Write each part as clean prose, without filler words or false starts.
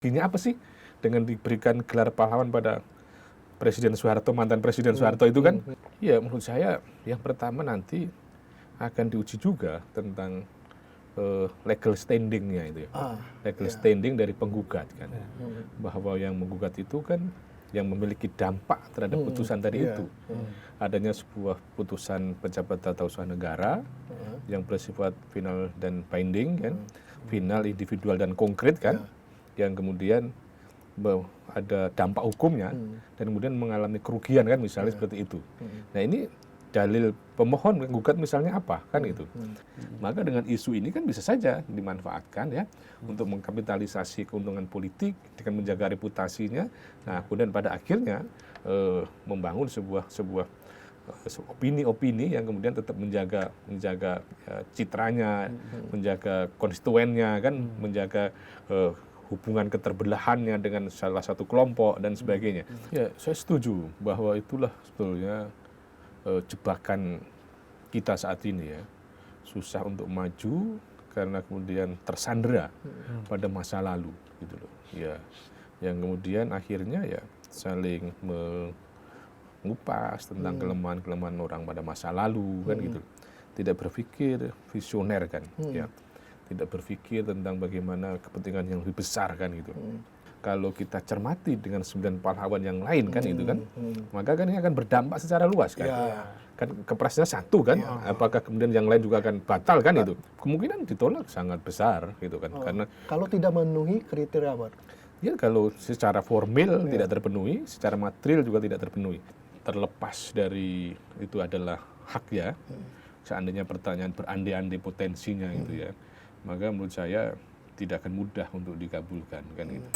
Ini apa sih dengan diberikan gelar pahlawan pada Presiden Soeharto, mantan Presiden Soeharto itu kan? Ya menurut saya yang pertama nanti akan diuji juga tentang legal standing-nya itu ya. Legal standing dari penggugat kan. Bahwa yang menggugat itu kan yang memiliki dampak terhadap putusan tadi itu. Adanya sebuah putusan pejabat tata usaha negara yang bersifat final dan binding kan. Final, individual dan konkret kan. Yang kemudian ada dampak hukumnya dan kemudian mengalami kerugian kan misalnya seperti itu. Nah ini dalil pemohon menggugat misalnya apa kan itu. Maka dengan isu ini kan bisa saja dimanfaatkan ya untuk mengkapitalisasi keuntungan politik dengan menjaga reputasinya. Nah kemudian pada akhirnya membangun sebuah opini-opini yang kemudian tetap menjaga citranya, menjaga konstituennya kan, menjaga hubungan keterbelahannya dengan salah satu kelompok dan sebagainya. Ya, saya setuju bahwa itulah sebetulnya jebakan kita saat ini ya. Susah untuk maju karena kemudian tersandera pada masa lalu gitu loh. Ya, yang kemudian akhirnya ya saling mengupas tentang kelemahan-kelemahan orang pada masa lalu kan gitu. Tidak berpikir visioner kan ya. Tidak berpikir tentang bagaimana kepentingan yang lebih besar kan gitu. Kalau kita cermati dengan 9 pahlawan yang lain kan itu kan, maka kan ini akan berdampak secara luas kan. Kan kepresnya satu kan, apakah kemudian yang lain juga akan batal kan itu? Kemungkinan ditolak sangat besar gitu kan. Karena kalau tidak memenuhi kriteria apa? Ya kalau secara formil tidak terpenuhi, secara material juga tidak terpenuhi. Terlepas dari itu adalah hak ya. Seandainya pertanyaan berandai-andai potensinya gitu ya. Maka menurut saya tidak akan mudah untuk dikabulkan kan gitu.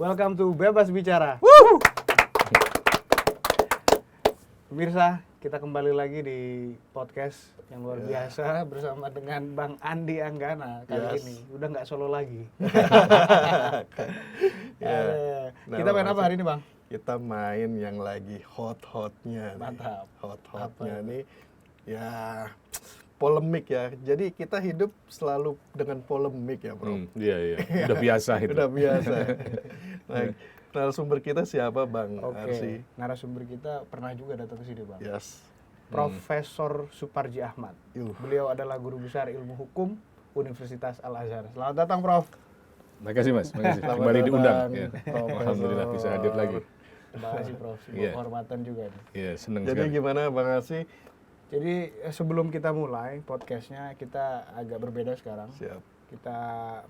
Welcome to Bebas Bicara. Pemirsa, kita kembali lagi di podcast yang luar biasa bersama dengan Bang Andi Anggana kali ini. Udah nggak solo lagi. Kita main apa hari ini, Bang? Kita main yang lagi hot-hotnya. Mantap. Hot-hotnya nih ya polemik ya. Jadi kita hidup selalu dengan polemik ya, Bro. Iya. Udah biasa itu. Udah biasa. Nah, narasumber kita siapa, Bang Arsi? Narasumber kita pernah juga datang ke sini, Bang. Yes. Profesor Suparji Ahmad. Beliau adalah guru besar ilmu hukum Universitas Al-Azhar. Selamat datang, Prof. Terima kasih Mas, kembali diundang. Ya. Alhamdulillah bisa hadir lagi. Terima kasih Prof, sebuah kehormatan juga. Iya, senang sekali. Jadi gimana Bang Arsi? Jadi sebelum kita mulai podcastnya, kita agak berbeda sekarang. Siap. Kita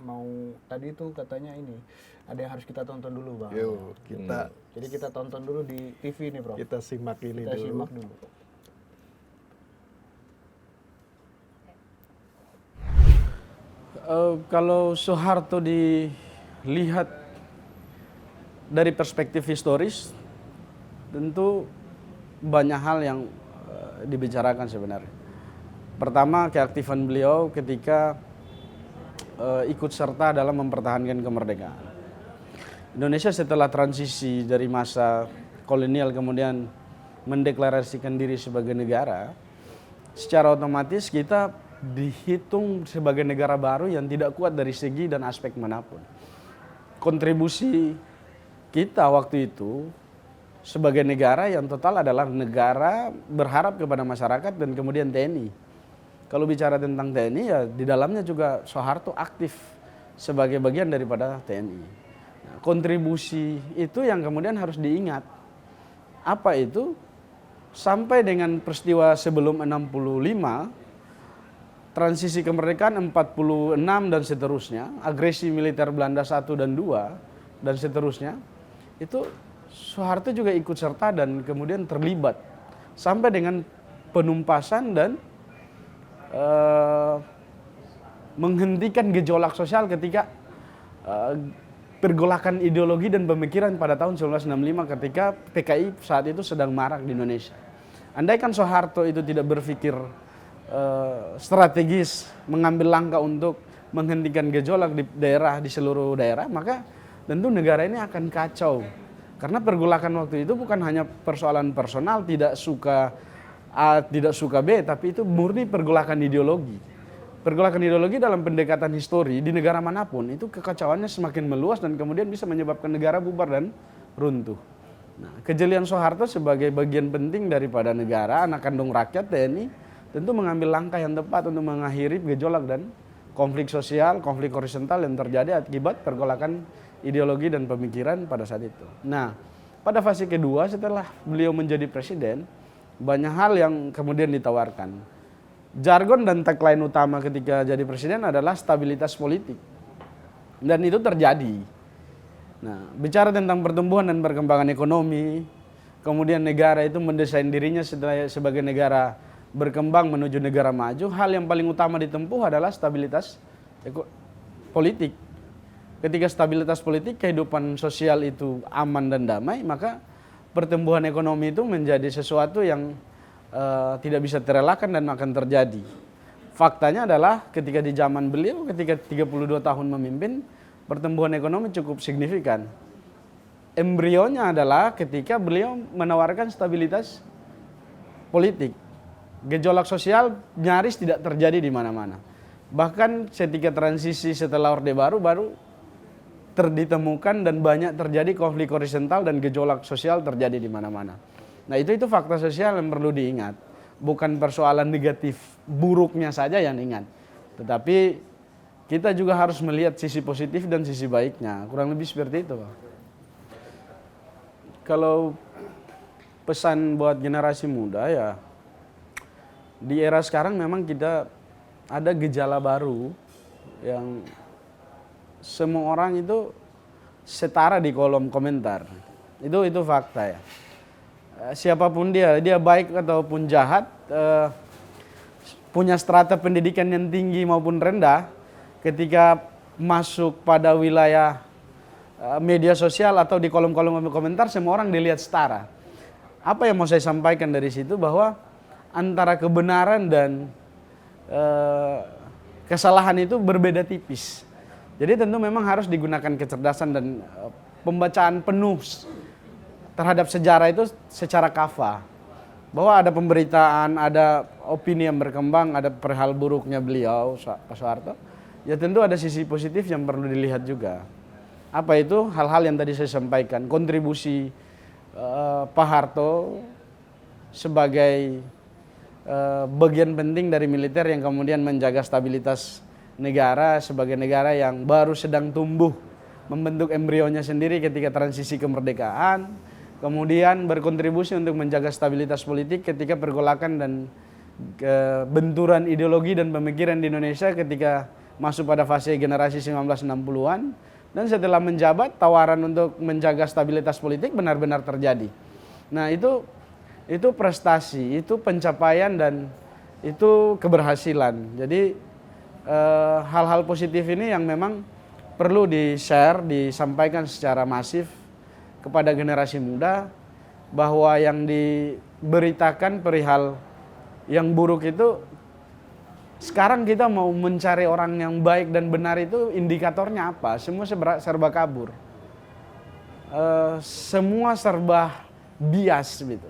mau, tadi itu katanya ini, ada yang harus kita tonton dulu Bang. Yuk, kita. Jadi kita tonton dulu di TV nih Prof. Kita simak ini kita dulu. Simak dulu. Kalau Soeharto dilihat dari perspektif historis, tentu banyak hal yang dibicarakan sebenarnya. Pertama, keaktifan beliau ketika ikut serta dalam mempertahankan kemerdekaan. Indonesia setelah transisi dari masa kolonial kemudian mendeklarasikan diri sebagai negara, secara otomatis kita dihitung sebagai negara baru yang tidak kuat dari segi dan aspek manapun. Kontribusi kita waktu itu sebagai negara yang total adalah negara berharap kepada masyarakat dan kemudian TNI. Kalau bicara tentang TNI ya di dalamnya juga Soeharto aktif sebagai bagian daripada TNI. Nah, kontribusi itu yang kemudian harus diingat. Apa itu? Sampai dengan peristiwa sebelum 65, transisi kemerdekaan 46 dan seterusnya, agresi militer Belanda 1 dan 2 dan seterusnya, itu Soeharto juga ikut serta dan kemudian terlibat sampai dengan penumpasan dan menghentikan gejolak sosial ketika pergolakan ideologi dan pemikiran pada tahun 1965 ketika PKI saat itu sedang marak di Indonesia. Andaikan Soeharto itu tidak berpikir strategis mengambil langkah untuk menghentikan gejolak di seluruh daerah, maka tentu negara ini akan kacau. Karena pergolakan waktu itu bukan hanya persoalan personal, tidak suka A, tidak suka B, tapi itu murni pergolakan ideologi. pergolakan ideologi dalam pendekatan histori di negara manapun itu kekacauannya semakin meluas dan kemudian bisa menyebabkan negara bubar dan runtuh. Nah, kejelian Soeharto sebagai bagian penting daripada negara, anak kandung rakyat TNI, tentu mengambil langkah yang tepat untuk mengakhiri gejolak dan konflik sosial, konflik horizontal yang terjadi akibat pergolakan ideologi dan pemikiran pada saat itu. Nah, pada fase kedua setelah beliau menjadi presiden, banyak hal yang kemudian ditawarkan. Jargon dan tagline utama ketika jadi presiden adalah stabilitas politik. Dan itu terjadi. Nah, bicara tentang pertumbuhan dan perkembangan ekonomi, kemudian negara itu mendesain dirinya sebagai negara berkembang menuju negara maju, hal yang paling utama ditempuh adalah stabilitas politik. Ketika stabilitas politik, kehidupan sosial itu aman dan damai, maka pertumbuhan ekonomi itu menjadi sesuatu yang tidak bisa terelakkan dan akan terjadi. Faktanya adalah ketika di zaman beliau, ketika 32 tahun memimpin, pertumbuhan ekonomi cukup signifikan. Embrionya adalah ketika beliau menawarkan stabilitas politik. Gejolak sosial nyaris tidak terjadi di mana-mana. Bahkan ketika transisi setelah Orde Baru ditemukan dan banyak terjadi konflik horizontal dan gejolak sosial terjadi di mana-mana. Nah, itu fakta sosial yang perlu diingat. Bukan persoalan negatif buruknya saja yang diingat. Tetapi kita juga harus melihat sisi positif dan sisi baiknya. Kurang lebih seperti itu, Pak. Kalau pesan buat generasi muda ya, di era sekarang memang kita ada gejala baru yang semua orang itu setara di kolom komentar. Itu fakta ya. Siapapun dia baik ataupun jahat, punya strata pendidikan yang tinggi maupun rendah, ketika masuk pada wilayah media sosial atau di kolom-kolom komentar, semua orang dilihat setara. Apa yang mau saya sampaikan dari situ bahwa antara kebenaran dan kesalahan itu berbeda tipis. Jadi tentu memang harus digunakan kecerdasan dan pembacaan penuh terhadap sejarah itu secara kafah. Bahwa ada pemberitaan, ada opini yang berkembang, ada perihal buruknya beliau, Pak Soeharto. Ya tentu ada sisi positif yang perlu dilihat juga. Apa itu? Hal-hal yang tadi saya sampaikan. Kontribusi Pak Harto sebagai bagian penting dari militer yang kemudian menjaga stabilitas negara sebagai negara yang baru sedang tumbuh, membentuk embrionya sendiri ketika transisi kemerdekaan, kemudian berkontribusi untuk menjaga stabilitas politik ketika pergolakan dan benturan ideologi dan pemikiran di Indonesia ketika masuk pada fase generasi 1960-an, dan setelah menjabat tawaran untuk menjaga stabilitas politik benar-benar terjadi. Nah, itu prestasi, itu pencapaian dan itu keberhasilan. Jadi hal-hal positif ini yang memang perlu di-share, disampaikan secara masif kepada generasi muda, bahwa yang diberitakan perihal yang buruk itu, sekarang kita mau mencari orang yang baik dan benar itu indikatornya apa? Semua serba kabur. Semua serba bias gitu.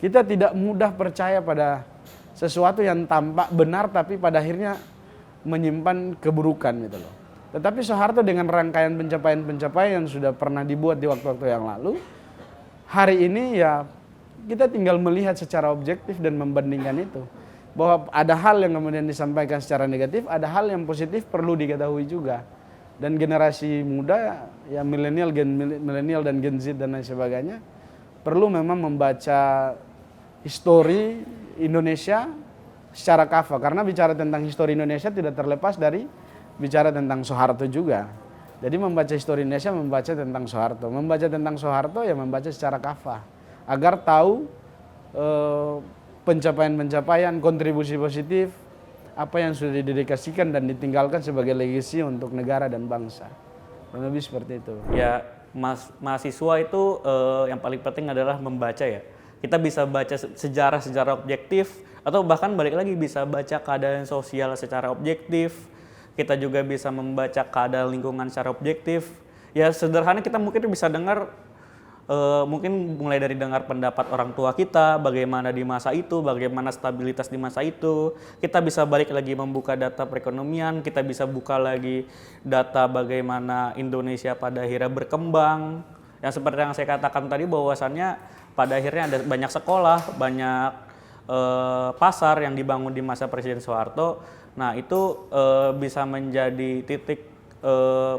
Kita tidak mudah percaya pada sesuatu yang tampak benar tapi pada akhirnya menyimpan keburukan gitu loh. Tetapi Soeharto dengan rangkaian pencapaian yang sudah pernah dibuat di waktu-waktu yang lalu, hari ini ya kita tinggal melihat secara objektif dan membandingkan itu. Bahwa ada hal yang kemudian disampaikan secara negatif, ada hal yang positif perlu diketahui juga. Dan generasi muda, ya milenial dan Gen Z dan lain sebagainya, perlu memang membaca histori Indonesia secara kafah. Karena bicara tentang histori Indonesia tidak terlepas dari bicara tentang Soeharto juga. Jadi membaca histori Indonesia, membaca tentang Soeharto. Membaca tentang Soeharto ya membaca secara kafah. Agar tahu pencapaian-pencapaian, kontribusi positif, apa yang sudah didedikasikan dan ditinggalkan sebagai legasi untuk negara dan bangsa. Lebih seperti itu. Ya, mahasiswa itu yang paling penting adalah membaca ya. Kita bisa baca sejarah objektif, atau bahkan balik lagi bisa baca keadaan sosial secara objektif. Kita juga bisa membaca keadaan lingkungan secara objektif. Ya sederhana kita mungkin bisa dengar mungkin mulai dari dengar pendapat orang tua kita, bagaimana di masa itu, bagaimana stabilitas di masa itu. Kita bisa balik lagi membuka data perekonomian, kita bisa buka lagi data bagaimana Indonesia pada akhirnya berkembang. Yang seperti yang saya katakan tadi, bahwasannya pada akhirnya ada banyak sekolah, banyak pasar yang dibangun di masa Presiden Soeharto. Nah itu bisa menjadi titik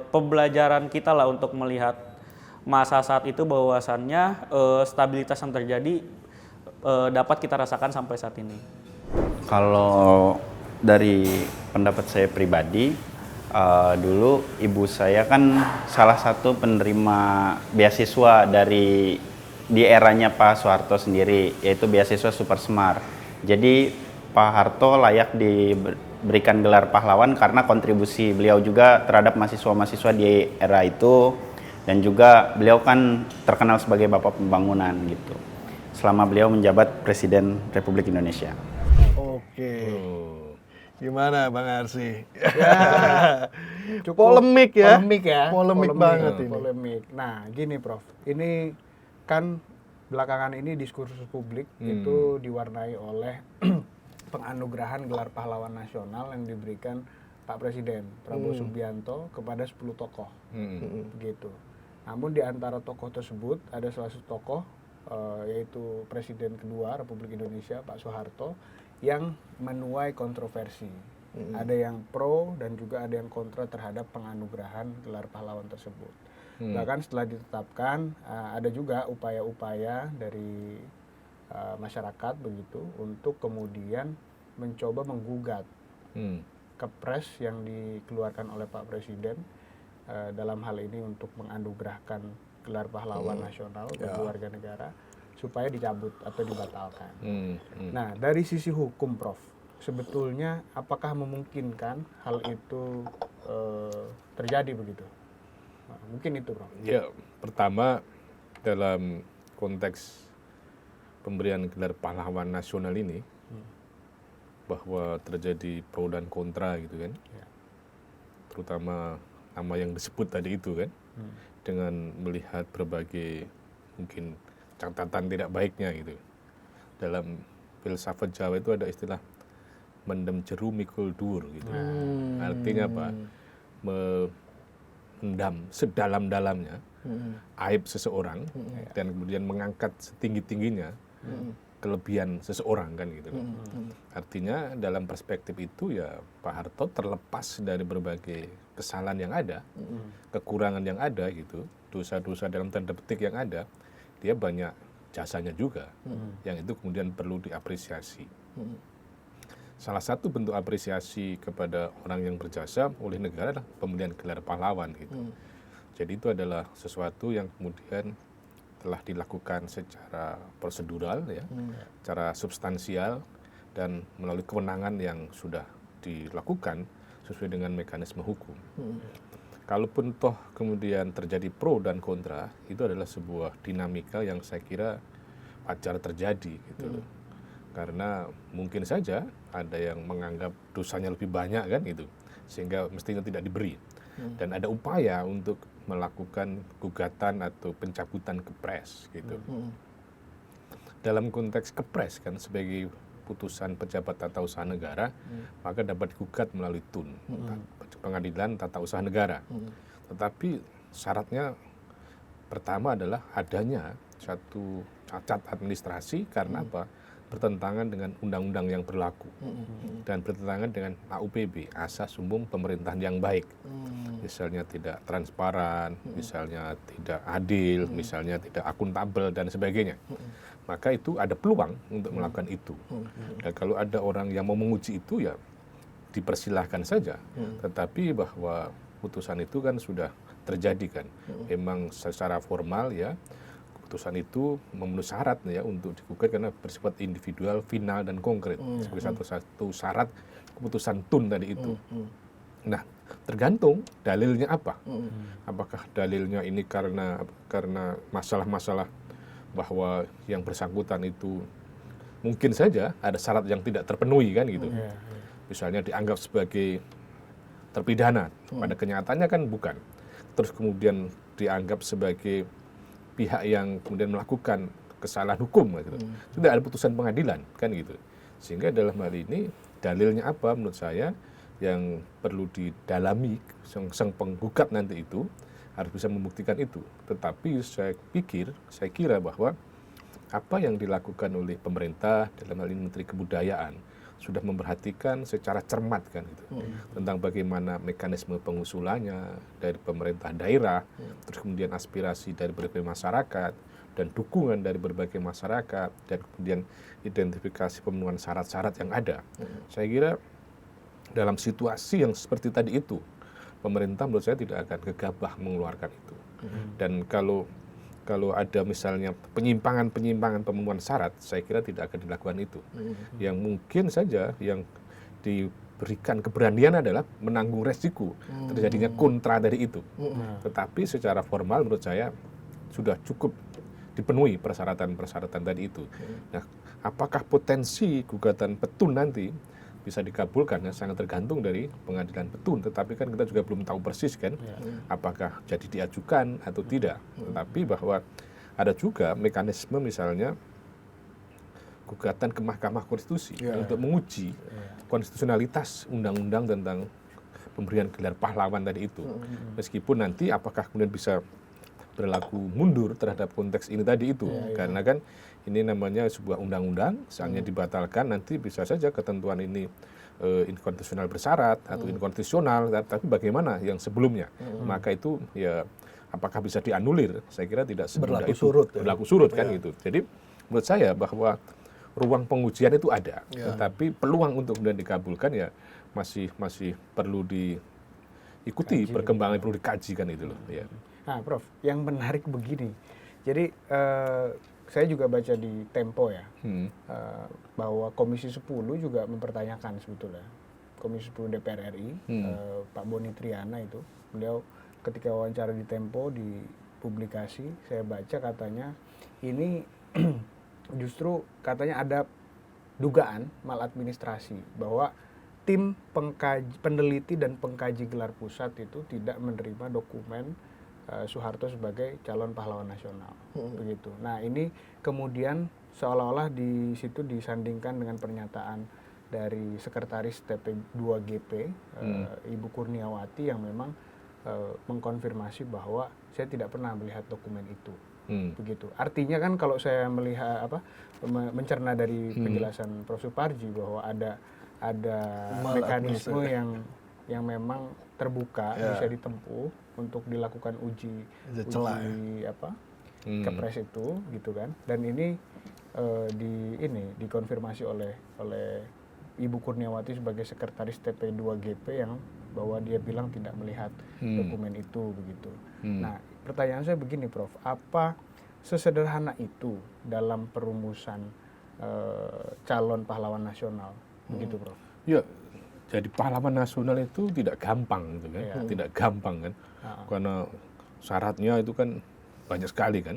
pembelajaran kita lah untuk melihat masa saat itu, bahwasannya stabilitas yang terjadi dapat kita rasakan sampai saat ini. Kalau dari pendapat saya pribadi, dulu ibu saya kan salah satu penerima beasiswa di eranya Pak Soeharto sendiri, yaitu beasiswa Super Smart. Jadi Pak Harto layak diberikan gelar pahlawan karena kontribusi beliau juga terhadap mahasiswa-mahasiswa di era itu, dan juga beliau kan terkenal sebagai bapak pembangunan gitu selama beliau menjabat Presiden Republik Indonesia. Oke. Gimana Bang Arsy? Ya, cukup Polemik ya? Polemik ya. Polemik banget ini. Polemik. Nah, gini Prof. Ini kan belakangan ini diskursus publik itu diwarnai oleh penganugerahan gelar pahlawan nasional yang diberikan Pak Presiden Prabowo Subianto kepada 10 tokoh. Begitu. Namun di antara tokoh tersebut ada salah satu tokoh yaitu Presiden kedua Republik Indonesia Pak Soeharto yang menuai kontroversi. Ada yang pro dan juga ada yang kontra terhadap penganugerahan gelar pahlawan tersebut. Bahkan setelah ditetapkan ada juga upaya-upaya dari masyarakat begitu untuk kemudian mencoba menggugat kepres yang dikeluarkan oleh Pak Presiden dalam hal ini untuk menganugerahkan gelar pahlawan nasional bagi warga negara supaya dicabut atau dibatalkan. Nah, dari sisi hukum, Prof, sebetulnya apakah memungkinkan hal itu terjadi begitu? Nah, mungkin itu, Prof. Ya, pertama dalam konteks pemberian gelar pahlawan nasional ini, bahwa terjadi pro dan kontra gitu kan, terutama nama yang disebut tadi itu kan, dengan melihat berbagai mungkin catatan tidak baiknya gitu. Dalam filsafat Jawa itu ada istilah mendem jeru mikul dur gitu. Artinya apa? Mendam sedalam-dalamnya aib seseorang dan kemudian mengangkat setinggi-tingginya kelebihan seseorang kan gitu. Artinya dalam perspektif itu ya Pak Harto terlepas dari berbagai kesalahan yang ada, kekurangan yang ada gitu, dosa-dosa dalam tanda petik yang ada, dia banyak jasanya juga yang itu kemudian perlu diapresiasi. Salah satu bentuk apresiasi kepada orang yang berjasa oleh negara adalah pemberian gelar pahlawan gitu. Jadi itu adalah sesuatu yang kemudian telah dilakukan secara prosedural ya, secara substansial dan melalui kewenangan yang sudah dilakukan sesuai dengan mekanisme hukum. Kalaupun toh kemudian terjadi pro dan kontra, itu adalah sebuah dinamika yang saya kira wajar terjadi gitu loh. Karena mungkin saja ada yang menganggap dosanya lebih banyak kan gitu, sehingga mestinya tidak diberi. Dan ada upaya untuk melakukan gugatan atau pencabutan kepres gitu. Dalam konteks kepres kan sebagai putusan pejabat tata usaha negara, maka dapat digugat melalui TUN, Pengadilan Tata Usaha Negara. Tetapi syaratnya pertama adalah adanya satu cacat administrasi karena apa? Bertentangan dengan undang-undang yang berlaku dan bertentangan dengan AUPB, asas umum pemerintahan yang baik. Misalnya tidak transparan, misalnya tidak adil, misalnya tidak akuntabel dan sebagainya. Maka itu ada peluang untuk melakukan itu. Dan kalau ada orang yang mau menguji itu ya dipersilahkan saja. Tetapi bahwa putusan itu kan sudah terjadi kan. Memang secara formal ya putusan itu memenuhi syarat ya untuk digugat karena bersifat individual, final dan konkret sebagai satu syarat keputusan TUN tadi itu. Nah, tergantung dalilnya apa. Apakah dalilnya ini karena masalah-masalah bahwa yang bersangkutan itu mungkin saja ada syarat yang tidak terpenuhi kan gitu. Misalnya dianggap sebagai terpidana, pada kenyataannya kan bukan. Terus kemudian dianggap sebagai pihak yang kemudian melakukan kesalahan hukum gitu. Sudah ada putusan pengadilan kan gitu. Sehingga dalam hal ini dalilnya apa menurut saya yang perlu didalami sang penggugat nanti itu harus bisa membuktikan itu. Tetapi saya kira bahwa apa yang dilakukan oleh pemerintah dalam hal ini Menteri Kebudayaan sudah memperhatikan secara cermat kan gitu tentang bagaimana mekanisme pengusulannya dari pemerintah daerah, terus kemudian aspirasi dari berbagai masyarakat dan dukungan dari berbagai masyarakat dan kemudian identifikasi pemenuhan syarat-syarat yang ada. Saya kira dalam situasi yang seperti tadi itu pemerintah menurut saya tidak akan gegabah mengeluarkan itu. Dan kalau ada misalnya penyimpangan pemenuhan syarat, saya kira tidak akan dilakukan itu. Yang mungkin saja yang diberikan keberanian adalah menanggung resiko terjadinya kontra dari itu. Tetapi secara formal menurut saya sudah cukup dipenuhi persyaratan-persyaratan tadi itu. Nah, apakah potensi gugatan petun nanti bisa dikabulkan, sangat tergantung dari pengadilan petun. Tetapi kan kita juga belum tahu persis kan, apakah jadi diajukan atau tidak. Tetapi bahwa ada juga mekanisme misalnya gugatan ke Mahkamah Konstitusi untuk menguji konstitusionalitas undang-undang tentang pemberian gelar pahlawan tadi itu. Meskipun nanti apakah kemudian bisa berlaku mundur terhadap konteks ini tadi itu. Karena kan ini namanya sebuah undang-undang, misalnya dibatalkan nanti bisa saja ketentuan ini inkonstitusional bersyarat atau inkonstitusional, tapi bagaimana yang sebelumnya? Maka itu ya apakah bisa dianulir? Saya kira tidak semudah itu. Berlaku surut kan gitu. Jadi menurut saya bahwa ruang pengujian itu ada, tetapi peluang untuk kemudian dikabulkan ya masih perlu diikuti perkembangan, perlu dikaji kan itu loh. Ya. Nah, Prof, yang menarik begini. Jadi saya juga baca di Tempo ya, bahwa Komisi 10 juga mempertanyakan sebetulnya. Komisi 10 DPR RI, Pak Boni Triana itu, beliau ketika wawancara di Tempo, di publikasi, saya baca katanya, ini justru katanya ada dugaan maladministrasi, bahwa tim peneliti dan pengkaji gelar pusat itu tidak menerima dokumen Soeharto sebagai calon pahlawan nasional, begitu. Nah ini kemudian seolah-olah di situ disandingkan dengan pernyataan dari Sekretaris TP2GP Ibu Kurniawati yang memang mengkonfirmasi bahwa saya tidak pernah melihat dokumen itu, begitu. Artinya kan kalau saya melihat mencerna dari penjelasan Prof. Suparji bahwa ada mekanisme yang memang terbuka, bisa ditempuh untuk dilakukan uji kepres itu gitu kan. Dan ini dikonfirmasi oleh Ibu Kurniawati sebagai sekretaris TP2GP yang bahwa dia bilang tidak melihat dokumen itu begitu. Nah, pertanyaan saya begini Prof, apa sesederhana itu dalam perumusan calon pahlawan nasional begitu Prof? Ya, jadi pahlawan nasional itu tidak gampang gitu kan, tidak gampang kan, karena syaratnya itu kan banyak sekali kan,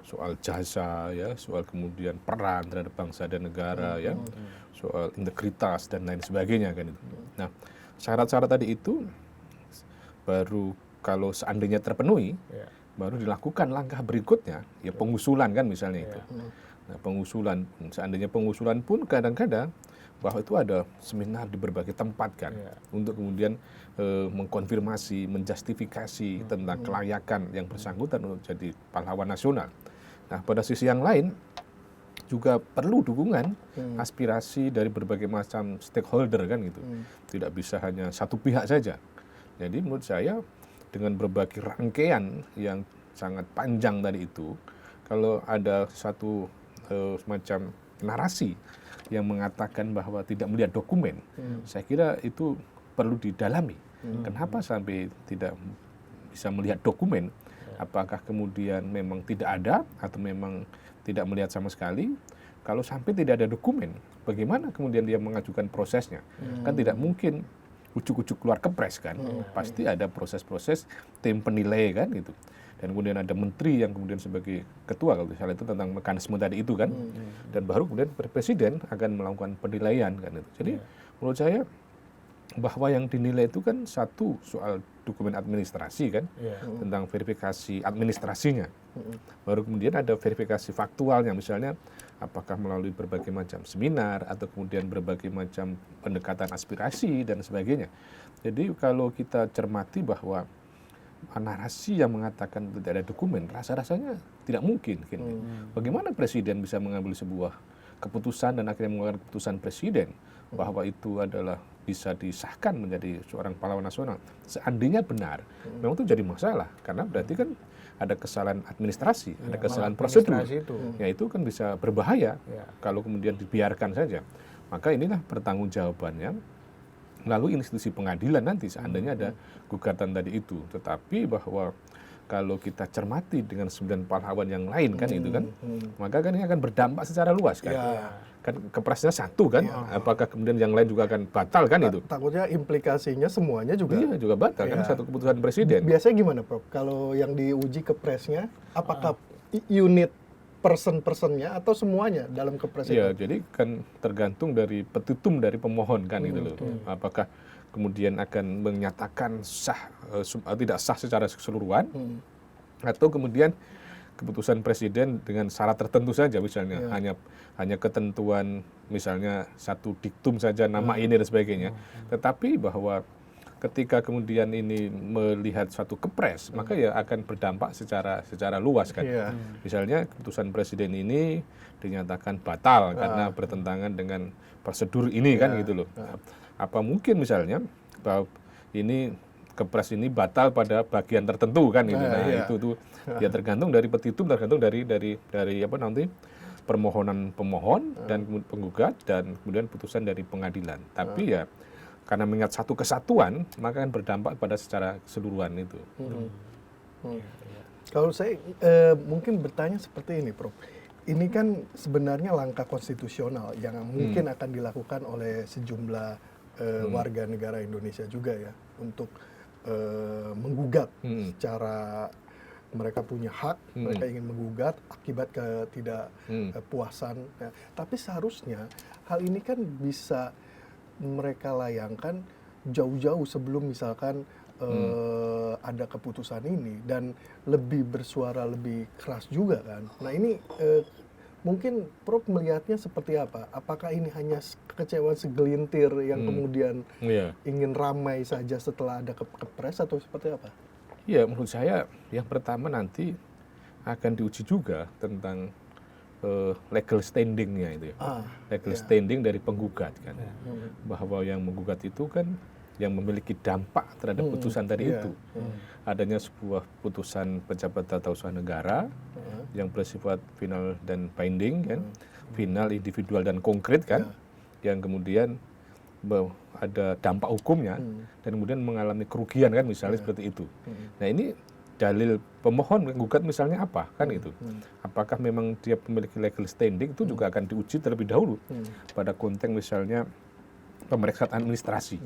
soal jasa ya, soal kemudian peran terhadap bangsa dan negara ya, soal integritas dan lain sebagainya kan itu. Nah, syarat-syarat tadi itu baru kalau seandainya terpenuhi, baru dilakukan langkah berikutnya ya pengusulan kan misalnya itu. Nah, pengusulan, seandainya pengusulan pun kadang-kadang bahwa itu ada seminar di berbagai tempat kan, untuk kemudian mengkonfirmasi, menjustifikasi tentang kelayakan yang bersangkutan untuk jadi pahlawan nasional. Nah, pada sisi yang lain juga perlu dukungan aspirasi dari berbagai macam stakeholder kan gitu. Tidak bisa hanya satu pihak saja. Jadi menurut saya dengan berbagai rangkaian yang sangat panjang tadi itu, kalau ada satu semacam narasi yang mengatakan bahwa tidak melihat dokumen, saya kira itu perlu didalami. Kenapa sampai tidak bisa melihat dokumen? Apakah kemudian memang tidak ada atau memang tidak melihat sama sekali? Kalau sampai tidak ada dokumen, bagaimana kemudian dia mengajukan prosesnya? Kan tidak mungkin ujuk-ujuk keluar kepres kan? Pasti ada proses-proses tim penilai kan gitu. Dan kemudian ada menteri yang kemudian sebagai ketua kalau misalnya itu tentang mekanisme tadi itu kan, dan baru kemudian presiden akan melakukan penilaian kan itu. Jadi menurut saya bahwa yang dinilai itu kan satu soal dokumen administrasi kan, tentang verifikasi administrasinya. Baru kemudian ada verifikasi faktualnya, misalnya apakah melalui berbagai macam seminar atau kemudian berbagai macam pendekatan aspirasi dan sebagainya. Jadi kalau kita cermati bahwa narasi yang mengatakan tidak ada dokumen, rasa-rasanya tidak mungkin. Bagaimana presiden bisa mengambil sebuah keputusan dan akhirnya mengeluarkan keputusan presiden bahwa itu adalah bisa disahkan menjadi seorang pahlawan nasional. Seandainya benar, memang itu jadi masalah karena berarti kan ada kesalahan administrasi, ada kesalahan prosedur. Ya itu kan bisa berbahaya kalau kemudian dibiarkan saja. Maka inilah pertanggungjawabannya melalui institusi pengadilan nanti seandainya ada gugatan tadi itu. Tetapi bahwa kalau kita cermati dengan 9 pahlawan yang lain kan itu kan, maka kan ini akan berdampak secara luas kan. Kan kepresnya satu kan, apakah kemudian yang lain juga akan batal kan itu? Takutnya implikasinya semuanya juga. Iya juga batal kan satu keputusan presiden. Biasanya gimana Prof? Kalau yang diuji kepresnya, apakah unit person-personnya atau semuanya dalam kepres itu? Iya, jadi kan tergantung dari petitum dari pemohon kan gitu loh. Apakah kemudian akan menyatakan sah tidak sah secara keseluruhan atau kemudian keputusan presiden dengan syarat tertentu saja misalnya hanya ketentuan misalnya satu diktum saja nama ini dan sebagainya. Tetapi bahwa ketika kemudian ini melihat suatu kepres maka ya akan berdampak secara luas kan. Misalnya keputusan presiden ini dinyatakan batal karena bertentangan dengan prosedur ini kan gitu loh. Apa mungkin misalnya bahwa ini kepres ini batal pada bagian tertentu kan gitu. Nah, itu tuh ya tergantung dari petitum, tergantung dari apa nanti permohonan pemohon dan penggugat dan kemudian putusan dari pengadilan. Tapi ya karena mengingat satu kesatuan maka akan berdampak pada secara keseluruhan itu. Kalau saya mungkin bertanya seperti ini, Prof. Ini kan sebenarnya langkah konstitusional yang mungkin akan dilakukan oleh sejumlah warga negara Indonesia juga ya untuk menggugat secara mereka punya hak, mereka ingin menggugat akibat ketidakpuasan. Tapi seharusnya hal ini kan bisa mereka layangkan jauh-jauh sebelum misalkan ada keputusan ini dan lebih bersuara lebih keras juga kan. Nah ini mungkin Prof melihatnya seperti apa? Apakah ini hanya kekecewaan segelintir yang kemudian ingin ramai saja setelah ada kepres atau seperti apa? Ya menurut saya yang pertama nanti akan diuji juga tentang legal standingnya itu ya. Legal standing dari penggugat kan. Bahwa yang menggugat itu kan yang memiliki dampak terhadap putusan tadi itu. Adanya sebuah putusan pejabat tata usaha negara yang bersifat final dan binding kan, final, individual dan konkret kan, yang kemudian ada dampak hukumnya dan kemudian mengalami kerugian kan misalnya seperti itu. Nah ini dalil pemohon menggugat misalnya apa kan itu? Apakah memang dia memiliki legal standing itu juga akan diuji terlebih dahulu pada konteks misalnya pemeriksaan administrasi.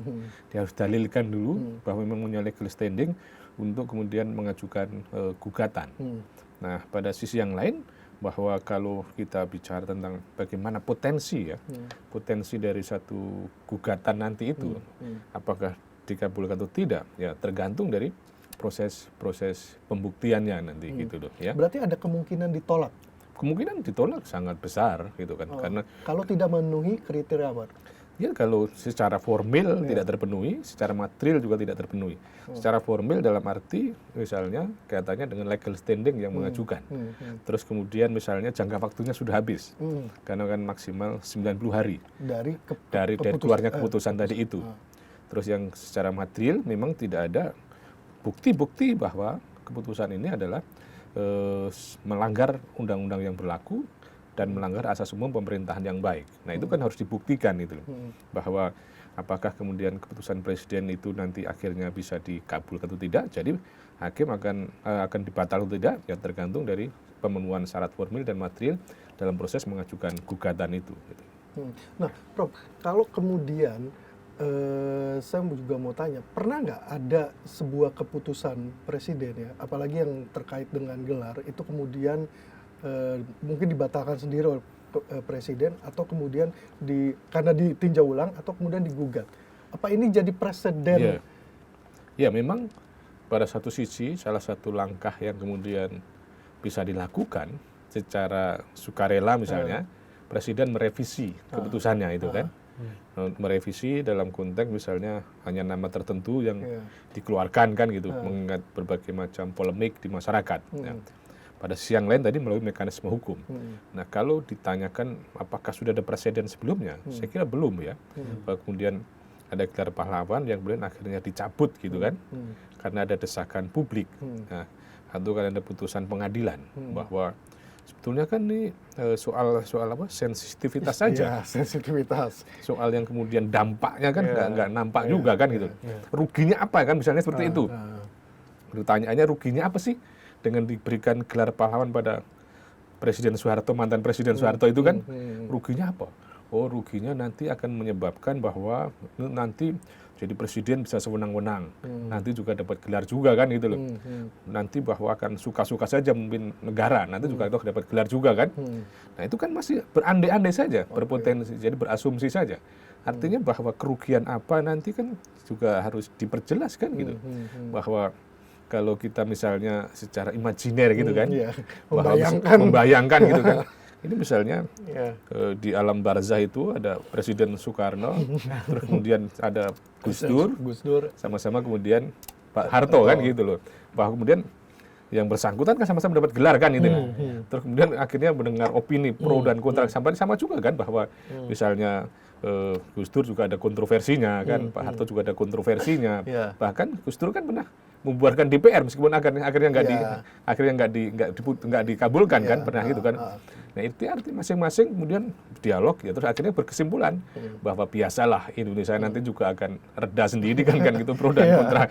Dia harus dalilkan dulu bahwa memang punya legal standing untuk kemudian mengajukan gugatan. Nah, pada sisi yang lain bahwa kalau kita bicara tentang bagaimana potensi ya, potensi dari satu gugatan nanti itu, apakah dikabulkan atau tidak, ya tergantung dari proses pembuktiannya nanti gitu loh. Ya. Berarti ada kemungkinan ditolak? Kemungkinan ditolak sangat besar gitu kan, karena kalau tidak memenuhi kriteria apa? Ya kalau secara formil tidak terpenuhi, secara material juga tidak terpenuhi. Secara formil dalam arti misalnya kaitannya dengan legal standing yang mengajukan. Terus kemudian misalnya jangka waktunya sudah habis. Karena kan maksimal 90 hari dari keluarnya keputusan tadi itu. Terus yang secara material memang tidak ada bukti-bukti bahwa keputusan ini adalah melanggar undang-undang yang berlaku dan melanggar asas umum pemerintahan yang baik. Nah itu kan harus dibuktikan itu bahwa apakah kemudian keputusan presiden itu nanti akhirnya bisa dikabulkan atau tidak. Jadi hakim akan dibatal atau tidak ya tergantung dari pemenuhan syarat formil dan material dalam proses mengajukan gugatan itu. Nah, Prof, kalau kemudian saya juga mau tanya, pernah nggak ada sebuah keputusan presiden ya, apalagi yang terkait dengan gelar itu kemudian mungkin dibatalkan sendiri oleh presiden atau kemudian karena ditinjau ulang atau kemudian digugat. Apa ini jadi presiden? Ya, ya memang pada satu sisi salah satu langkah yang kemudian bisa dilakukan secara sukarela misalnya, Presiden merevisi keputusannya itu kan. Merevisi dalam konteks misalnya hanya nama tertentu yang dikeluarkan kan gitu, mengingat berbagai macam polemik di masyarakat. Ya. Pada sisi yang lain tadi melalui mekanisme hukum. Nah kalau ditanyakan apakah sudah ada presiden sebelumnya, saya kira belum ya. Bahwa kemudian ada gelar pahlawan yang kemudian akhirnya dicabut gitu kan, karena ada desakan publik. Nah, atau kan ada putusan pengadilan bahwa sebetulnya kan ini soal apa sensitivitas saja. Ya, sensitivitas. Soal yang kemudian dampaknya kan nggak nampak juga kan gitu. Ruginya apa kan misalnya seperti itu. Pertanyaannya ruginya apa sih dengan diberikan gelar pahlawan pada Presiden Soeharto, mantan Presiden Soeharto itu kan ruginya apa? Oh ruginya nanti akan menyebabkan bahwa nanti jadi presiden bisa sewenang-wenang, nanti juga dapat gelar juga kan gitu loh. Nanti bahwa akan suka-suka saja memimpin negara, nanti juga dapat gelar juga kan. Nah itu kan masih berandai-andai saja, berpotensi, jadi berasumsi saja. Artinya bahwa kerugian apa nanti kan juga harus diperjelas kan gitu. Bahwa kalau kita misalnya secara imajiner gitu kan, bahwa membayangkan gitu kan. Ini misalnya di alam barzah itu ada Presiden Soekarno, terus kemudian ada Gus Dur, sama-sama kemudian Pak Harto kan gitu loh. Bahwa kemudian yang bersangkutan kan sama-sama dapat gelar kan itu. Terus kemudian akhirnya mendengar opini pro dan kontra sama juga kan bahwa misalnya Gus Dur juga ada kontroversinya kan, Pak Harto juga ada kontroversinya. Bahkan Gus Dur kan pernah membuarkan DPR meskipun akhirnya nggak dikabulkan kan, pernah gitu kan. Nah itu arti masing-masing kemudian dialog ya, terus akhirnya berkesimpulan bahwa biasalah Indonesia nanti juga akan reda sendiri kan gitu pro dan kontra.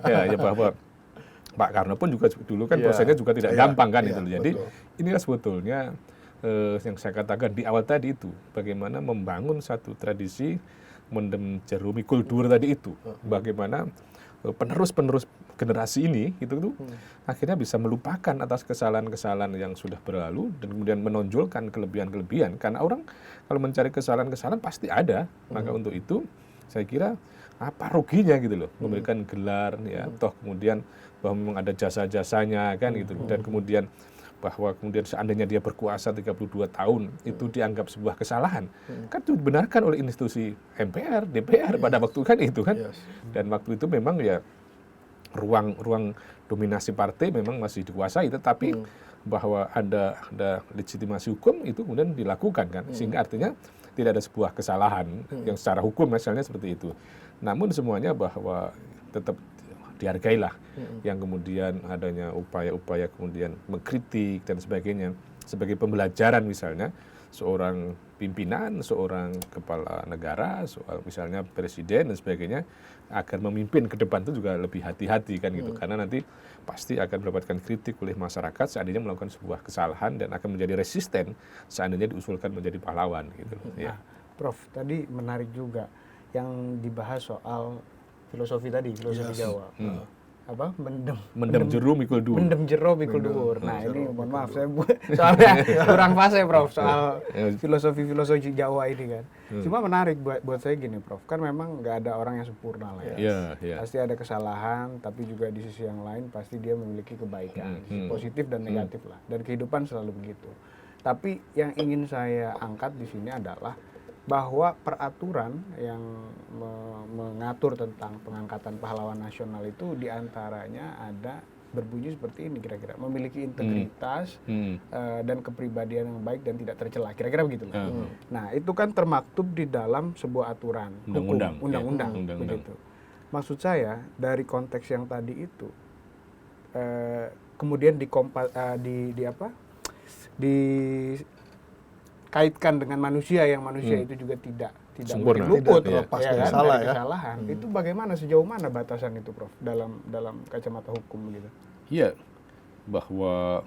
Ya bahwa Pak Karno pun juga dulu kan prosesnya juga tidak gampang kan itu. Jadi inilah sebetulnya yang saya katakan di awal tadi itu, bagaimana membangun satu tradisi mendem jeru mikul dur tadi itu, bagaimana penerus generasi ini itu tuh akhirnya bisa melupakan atas kesalahan-kesalahan yang sudah berlalu dan kemudian menonjolkan kelebihan-kelebihan, karena orang kalau mencari kesalahan-kesalahan pasti ada. Maka untuk itu saya kira apa ruginya gitu loh memberikan gelar ya, toh kemudian bahwa memang ada jasa-jasanya kan gitu, dan kemudian bahwa kemudian seandainya dia berkuasa 32 tahun itu dianggap sebuah kesalahan, kan itu dibenarkan oleh institusi MPR, DPR pada waktu kan itu kan. Dan waktu itu memang ya ruang dominasi partai memang masih dikuasai, tetapi bahwa ada legitimasi hukum itu kemudian dilakukan kan, sehingga artinya tidak ada sebuah kesalahan yang secara hukum misalnya seperti itu. Namun semuanya bahwa tetap dihargailah yang kemudian adanya upaya-upaya kemudian mengkritik dan sebagainya sebagai pembelajaran, misalnya seorang pimpinan, seorang kepala negara, soal misalnya presiden dan sebagainya agar memimpin ke depan itu juga lebih hati-hati kan gitu, karena nanti pasti akan mendapatkan kritik oleh masyarakat seandainya melakukan sebuah kesalahan dan akan menjadi resisten seandainya diusulkan menjadi pahlawan gitu. Ya. Prof, tadi menarik juga yang dibahas soal filosofi tadi, filosofi Jawa. Apa? Mendem jeru mikul dur. Mendem jeru mikul dur. Nah, ini mohon maaf saya soalnya kurang fase Prof soal filosofi Jawa ini kan. Cuma menarik buat saya gini Prof, kan memang nggak ada orang yang sempurna lah ya. Pasti ada kesalahan, tapi juga di sisi yang lain pasti dia memiliki kebaikan, positif dan negatif lah. Dan kehidupan selalu begitu. Tapi yang ingin saya angkat di sini adalah bahwa peraturan yang mengatur tentang pengangkatan pahlawan nasional itu diantaranya ada berbunyi seperti ini kira-kira, memiliki integritas dan kepribadian yang baik dan tidak tercela, kira-kira begitu. Nah itu kan termaktub di dalam sebuah aturan undang-undang begitu. Maksud saya dari konteks yang tadi itu kemudian kaitkan dengan manusia yang manusia itu juga tidak sempurna, luput terlepas dari kesalahan. Itu bagaimana, sejauh mana batasan itu Prof dalam kacamata hukum gitu? Iya, bahwa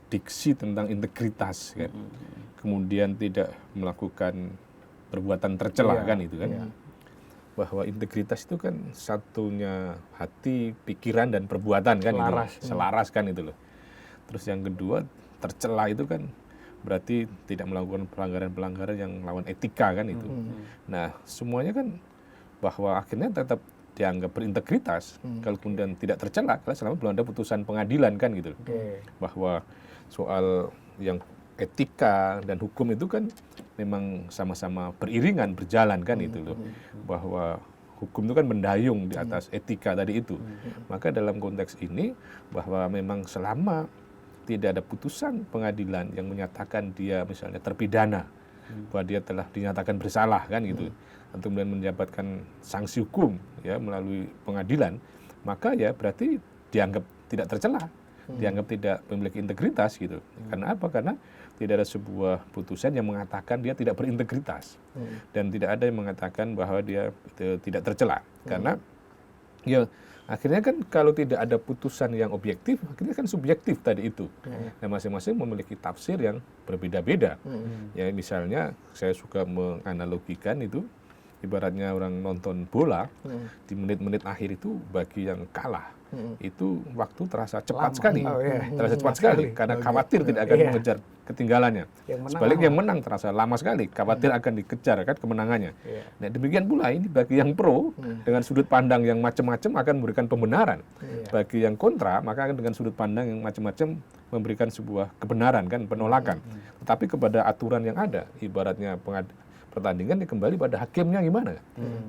diksi tentang integritas kan, kemudian tidak melakukan perbuatan tercela kan itu kan, bahwa integritas itu kan satunya hati, pikiran dan perbuatan kan, selaras kan itu loh. Terus yang kedua tercela itu kan berarti tidak melakukan pelanggaran-pelanggaran yang melawan etika kan itu. Nah, semuanya kan bahwa akhirnya tetap dianggap berintegritas kalau kemudian tidak tercela kalau selama belum ada putusan pengadilan kan gitu. Bahwa soal yang etika dan hukum itu kan memang sama-sama beriringan berjalan kan itu loh. Bahwa hukum itu kan mendayung di atas etika tadi itu. Maka dalam konteks ini bahwa memang selama tidak ada putusan pengadilan yang menyatakan dia misalnya terpidana, bahwa dia telah dinyatakan bersalah kan gitu, atau kemudian mendapatkan sanksi hukum ya melalui pengadilan, maka ya berarti dianggap tidak tercela, dianggap tidak memiliki integritas gitu. Karena apa? Karena tidak ada sebuah putusan yang mengatakan dia tidak berintegritas dan tidak ada yang mengatakan bahwa dia tidak tercela. Karena ya akhirnya kan kalau tidak ada putusan yang objektif, akhirnya kan subjektif tadi itu. Nah, masing-masing memiliki tafsir yang berbeda-beda. Ya misalnya saya suka menganalogikan itu, ibaratnya orang nonton bola, di menit-menit akhir itu bagi yang kalah, itu waktu terasa cepat sekali. Terasa cepat sekali, karena khawatir tidak akan mengejar ketinggalannya. Sebaliknya yang menang terasa lama sekali, khawatir akan dikejar kan kemenangannya. Nah demikian pula ini bagi yang pro, dengan sudut pandang yang macam-macam akan memberikan pembenaran. Bagi yang kontra, maka akan dengan sudut pandang yang macam-macam memberikan sebuah kebenaran kan, penolakan. Tetapi kepada aturan yang ada, ibaratnya pertandingan ya kembali pada hakimnya gimana.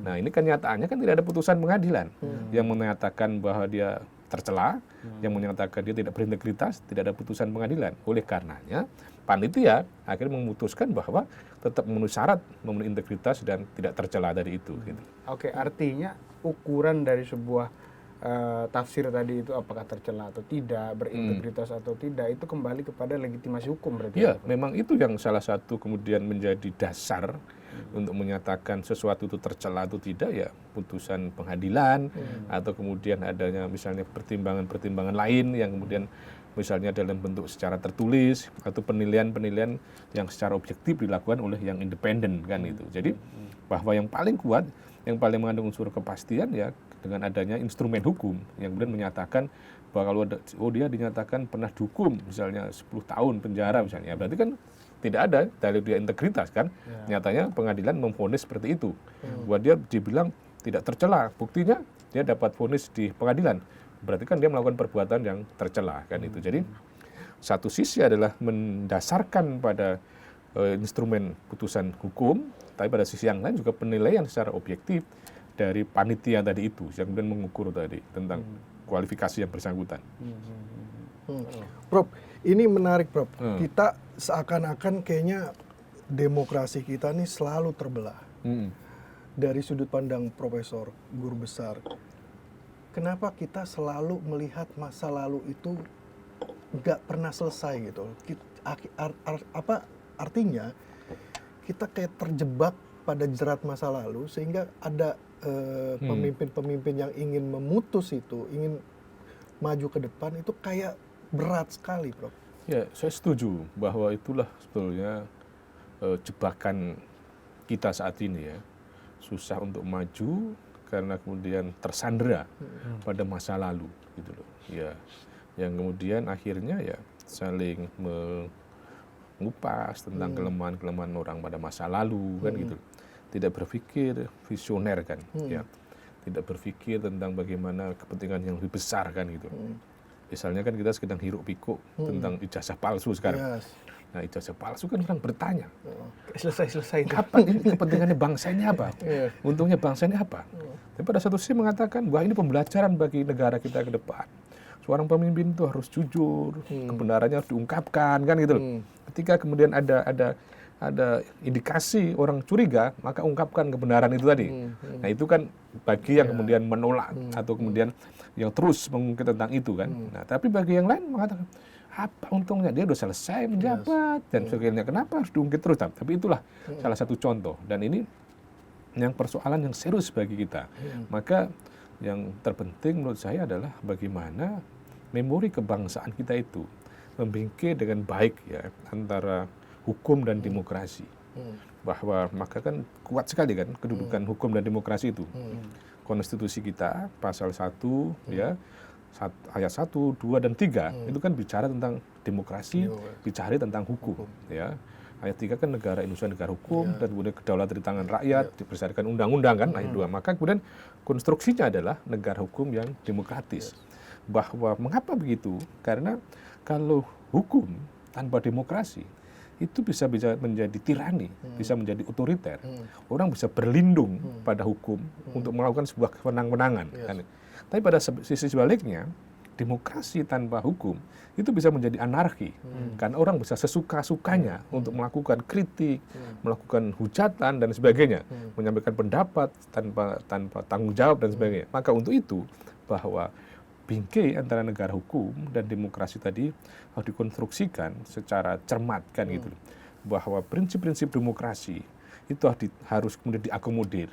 Nah ini kenyataannya kan tidak ada putusan pengadilan yang menyatakan bahwa dia tercela, yang menyatakan dia tidak berintegritas, tidak ada putusan pengadilan. Oleh karenanya panitia akhirnya memutuskan bahwa tetap memenuhi syarat, memenuhi integritas dan tidak tercela dari itu. Gitu. Oke, artinya ukuran dari sebuah tafsir tadi itu apakah tercela atau tidak, berintegritas atau tidak, itu kembali kepada legitimasi hukum berarti. Iya, memang itu yang salah satu kemudian menjadi dasar untuk menyatakan sesuatu itu tercela atau tidak ya putusan pengadilan atau kemudian adanya misalnya pertimbangan-pertimbangan lain yang kemudian misalnya dalam bentuk secara tertulis atau penilaian-penilaian yang secara objektif dilakukan oleh yang independen kan itu. Jadi bahwa yang paling kuat, yang paling mengandung unsur kepastian ya dengan adanya instrumen hukum yang kemudian menyatakan bahwa kalau ada, dia dinyatakan pernah dihukum misalnya 10 tahun penjara misalnya, berarti kan tidak ada dalil dia integritas kan. Nyatanya pengadilan memvonis seperti itu. Bahwa dia dibilang tidak tercela, buktinya dia dapat vonis di pengadilan. Berarti kan dia melakukan perbuatan yang tercela kan itu. Jadi satu sisi adalah mendasarkan pada instrumen putusan hukum, tapi pada sisi yang lain juga penilaian secara objektif dari panitia tadi itu yang kemudian mengukur tadi tentang kualifikasi yang bersangkutan. Prof, ini menarik Prof. Kita seakan-akan kayaknya demokrasi kita ini selalu terbelah. Dari sudut pandang profesor, guru besar. Kenapa kita selalu melihat masa lalu itu nggak pernah selesai gitu? Artinya kita kayak terjebak pada jerat masa lalu sehingga ada pemimpin-pemimpin yang ingin memutus itu, ingin maju ke depan itu kayak berat sekali, Prof. Ya, saya setuju bahwa itulah sebetulnya jebakan kita saat ini ya. Susah untuk maju karena kemudian tersandera pada masa lalu gitu loh. Ya, yang kemudian akhirnya ya saling mengupas tentang kelemahan-kelemahan orang pada masa lalu kan gitu. Tidak berpikir visioner kan, ya. Tidak berpikir tentang bagaimana kepentingan yang lebih besar kan gitu. Misalnya kan kita sedang hiruk pikuk tentang ijazah palsu sekarang. Nah ijazah palsu kan orang bertanya, selesai. Kapan ini kepentingannya bangsa ini apa? Untungnya bangsa ini apa? Tapi pada satu sisi mengatakan bahwa ini pembelajaran bagi negara kita ke depan. Seorang pemimpin itu harus jujur, kebenarannya harus diungkapkan kan gitu. Ketika kemudian ada indikasi orang curiga, maka ungkapkan kebenaran itu tadi. Nah itu kan bagi yang kemudian menolak atau kemudian yang terus mengungkit tentang itu kan. Nah tapi bagi yang lain mengatakan, apa untungnya dia sudah selesai menjabat dan sebagainya, kenapa harus diungkit terus? Tapi itulah salah satu contoh dan ini yang persoalan yang serius bagi kita. Maka yang terpenting menurut saya adalah bagaimana memori kebangsaan kita itu membingkai dengan baik ya antara hukum dan demokrasi. Bahwa maka kan kuat sekali kan kedudukan hukum dan demokrasi itu. Konstitusi kita pasal 1 ya ayat 1, 2 dan 3 itu kan bicara tentang demokrasi bicara tentang hukum. Ya. Ayat 3 kan negara Indonesia negara hukum dan kemudian kedaulatan di tangan rakyat berdasarkan undang-undang kan ayat 2. Maka kemudian konstruksinya adalah negara hukum yang demokratis. Bahwa mengapa begitu? Karena kalau hukum tanpa demokrasi itu bisa menjadi tirani, bisa menjadi otoriter. Orang bisa berlindung pada hukum untuk melakukan sebuah kewenang-wenangan. Kan? Tapi pada sisi sebaliknya, demokrasi tanpa hukum itu bisa menjadi anarki. Karena orang bisa sesuka-sukanya untuk melakukan kritik, melakukan hujatan dan sebagainya, menyampaikan pendapat tanpa tanggung jawab dan sebagainya. Maka untuk itu bahwa bingkai antara negara hukum dan demokrasi tadi harus dikonstruksikan secara cermat kan gitu. Bahwa prinsip-prinsip demokrasi itu harus kemudian diakomodir.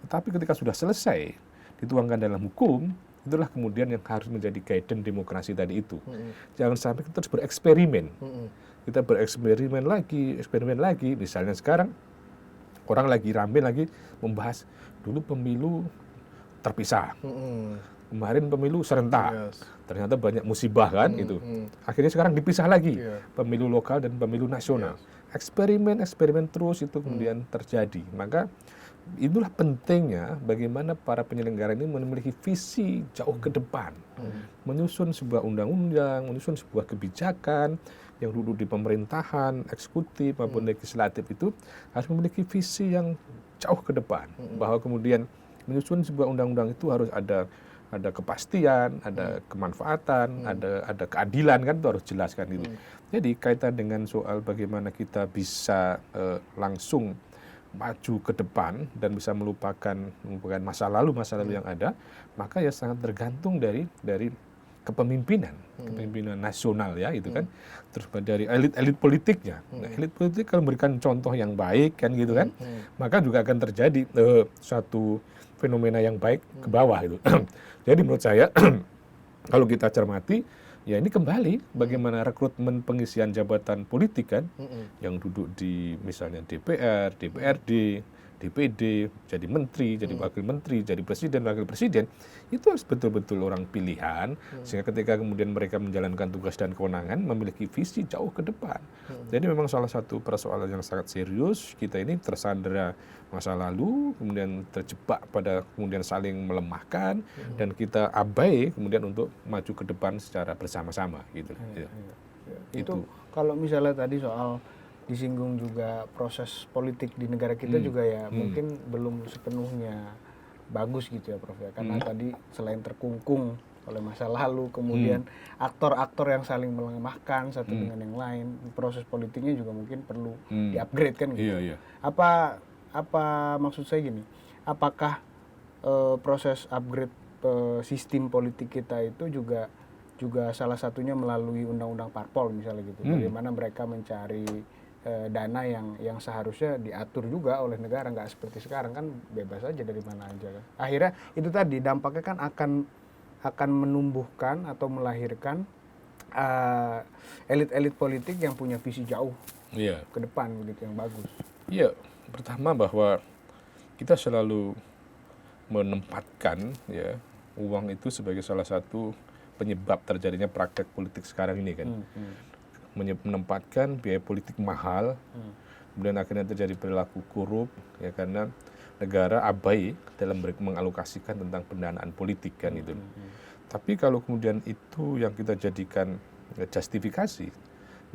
Tetapi ketika sudah selesai dituangkan dalam hukum, itulah kemudian yang harus menjadi guidance demokrasi tadi itu. Jangan sampai kita terus bereksperimen. Kita bereksperimen lagi. Misalnya sekarang orang lagi rame lagi membahas dulu pemilu terpisah. Kemarin pemilu serentak, ternyata banyak musibah kan itu. Akhirnya sekarang dipisah lagi, pemilu lokal dan pemilu nasional. Eksperimen terus itu kemudian terjadi. Maka itulah pentingnya bagaimana para penyelenggara ini memiliki visi jauh ke depan, menyusun sebuah undang-undang, menyusun sebuah kebijakan yang duduk di pemerintahan, eksekutif maupun legislatif itu harus memiliki visi yang jauh ke depan, bahwa kemudian menyusun sebuah undang-undang itu harus ada kepastian, ada kemanfaatan, ada keadilan kan itu harus jelaskan itu. Jadi kaitan dengan soal bagaimana kita bisa langsung maju ke depan dan bisa melupakan masa lalu yang ada, maka ya sangat tergantung dari kepemimpinan nasional ya itu kan. Terus dari elit politiknya. Nah, elit politik kalau memberikan contoh yang baik kan gitu kan, maka juga akan terjadi suatu fenomena yang baik ke bawah itu. Jadi menurut saya kalau kita cermati ya ini kembali bagaimana rekrutmen pengisian jabatan politik kan yang duduk di misalnya DPR, DPRD, DPD, jadi menteri, jadi wakil menteri, jadi presiden, wakil presiden itu harus betul-betul orang pilihan sehingga ketika kemudian mereka menjalankan tugas dan kewenangan memiliki visi jauh ke depan. Jadi memang salah satu persoalan yang sangat serius kita ini tersandera masa lalu, kemudian terjebak pada kemudian saling melemahkan dan kita abai kemudian untuk maju ke depan secara bersama-sama gitu. Itu kalau misalnya tadi soal disinggung juga proses politik di negara kita juga ya mungkin belum sepenuhnya bagus gitu ya Prof ya, karena tadi selain terkungkung oleh masa lalu kemudian aktor-aktor yang saling melemahkan satu dengan yang lain, proses politiknya juga mungkin perlu di-upgrade kan gitu. Apa maksud saya gini, apakah proses upgrade sistem politik kita itu juga salah satunya melalui undang-undang parpol misalnya gitu, bagaimana mereka mencari dana yang seharusnya diatur juga oleh negara, nggak seperti sekarang kan bebas aja dari mana aja kan. Akhirnya itu tadi dampaknya kan akan menumbuhkan atau melahirkan elit-elit politik yang punya visi jauh ke depan begitu yang bagus. Iya, pertama bahwa kita selalu menempatkan ya uang itu sebagai salah satu penyebab terjadinya praktek politik sekarang ini kan. Menempatkan biaya politik mahal, kemudian akhirnya terjadi perilaku korup ya karena negara abai dalam mengalokasikan tentang pendanaan politik kan itu. Tapi kalau kemudian itu yang kita jadikan justifikasi,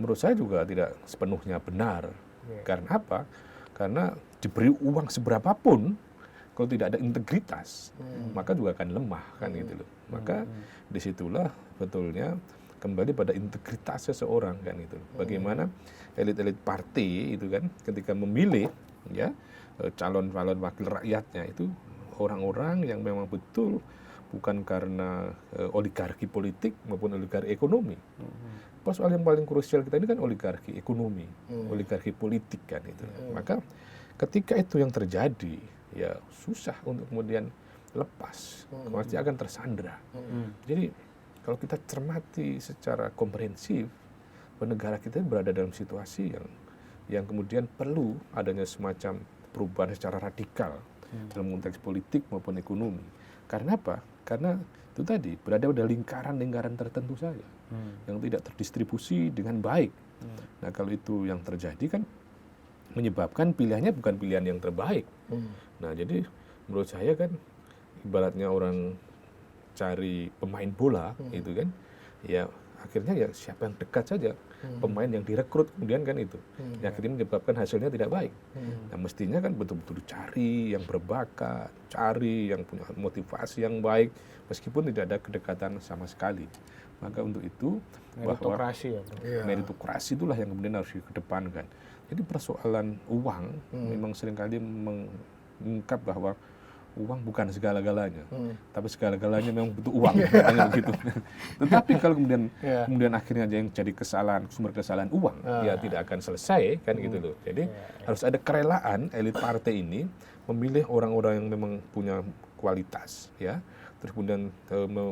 menurut saya juga tidak sepenuhnya benar. Karena apa? Karena diberi uang seberapapun, kalau tidak ada integritas, maka juga akan lemah kan gitu loh. Maka disitulah betulnya kembali pada integritas seseorang kan itu. Bagaimana elit-elit partai itu kan ketika memilih ya calon-calon wakil rakyatnya itu orang-orang yang memang betul bukan karena oligarki politik maupun oligarki ekonomi. Soal yang paling krusial kita ini kan oligarki ekonomi, oligarki politik kan itu. Maka ketika itu yang terjadi ya susah untuk kemudian lepas, pasti akan tersandra. Jadi kalau kita cermati secara komprehensif, negara kita berada dalam situasi yang kemudian perlu adanya semacam perubahan secara radikal dalam konteks politik maupun ekonomi. Karena apa? karena itu tadi berada pada lingkaran-lingkaran tertentu saja yang tidak terdistribusi dengan baik. Nah kalau itu yang terjadi kan menyebabkan pilihannya bukan pilihan yang terbaik. Nah jadi menurut saya kan ibaratnya orang cari pemain bola itu kan, ya akhirnya ya siapa yang dekat saja pemain yang direkrut kemudian kan itu, yang akhirnya menyebabkan hasilnya tidak baik. Nah mestinya kan betul-betul cari yang berbakat, cari yang punya motivasi yang baik meskipun tidak ada kedekatan sama sekali. Maka untuk itu Meritokrasi ya, meritokrasi itulah yang kemudian harus dikedepankan. Jadi persoalan uang memang seringkali mengungkap bahwa uang bukan segala-galanya, tapi segala-galanya memang butuh uang, katanya begitu. Tetapi kalau kemudian akhirnya yang jadi kesalahan, sumber kesalahan uang, ya tidak akan selesai kan gitu loh. Jadi harus ada kerelaan elit partai ini memilih orang-orang yang memang punya kualitas, ya, terus kemudian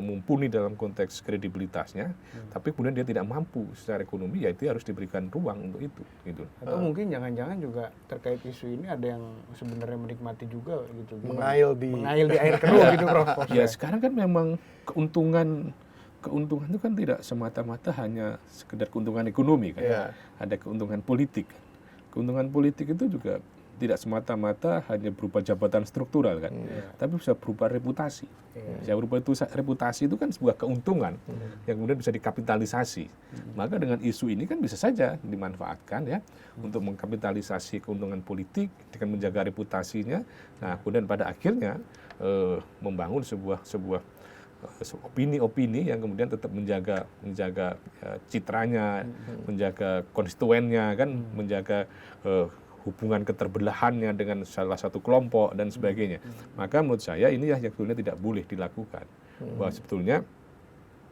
mumpuni dalam konteks kredibilitasnya, tapi kemudian dia tidak mampu secara ekonomi, ya itu harus diberikan ruang untuk itu, gitu. Atau mungkin jangan-jangan juga terkait isu ini ada yang sebenarnya menikmati juga gitu, mengail di air keruh gitu, Prof. Ya sekarang kan memang keuntungan itu kan tidak semata-mata hanya sekedar keuntungan ekonomi kan, ada keuntungan politik. Keuntungan politik itu juga tidak semata-mata hanya berupa jabatan struktural kan, tapi bisa berupa reputasi. Ya berupa itu reputasi itu kan sebuah keuntungan yang kemudian bisa dikapitalisasi. Maka dengan isu ini kan bisa saja dimanfaatkan ya untuk mengkapitalisasi keuntungan politik dengan menjaga reputasinya. Nah kemudian pada akhirnya membangun sebuah opini-opini yang kemudian tetap menjaga citranya, menjaga konstituennya kan, menjaga hubungan keterbelahannya dengan salah satu kelompok dan sebagainya. Maka menurut saya ini yang sebetulnya tidak boleh dilakukan. Bahwa sebetulnya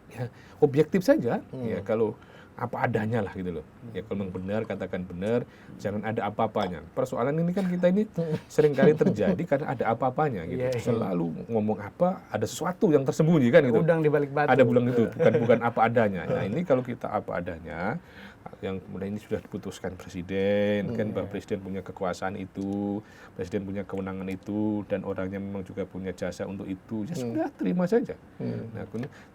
ya, objektif saja, ya kalau apa adanya lah gitu loh. Ya kalau memang benar katakan benar, jangan ada apa-apanya. Persoalan ini kan kita ini seringkali terjadi karena ada apa-apanya gitu. Selalu ngomong apa, ada sesuatu yang tersembunyi kan gitu. Udang di balik batu. Ada bulan itu, bukan apa adanya. Nah ini kalau kita apa adanya, yang kemudian ini sudah diputuskan presiden kan, bahwa presiden punya kekuasaan itu, presiden punya kewenangan itu, dan orangnya memang juga punya jasa untuk itu, ya sudah terima saja. Nah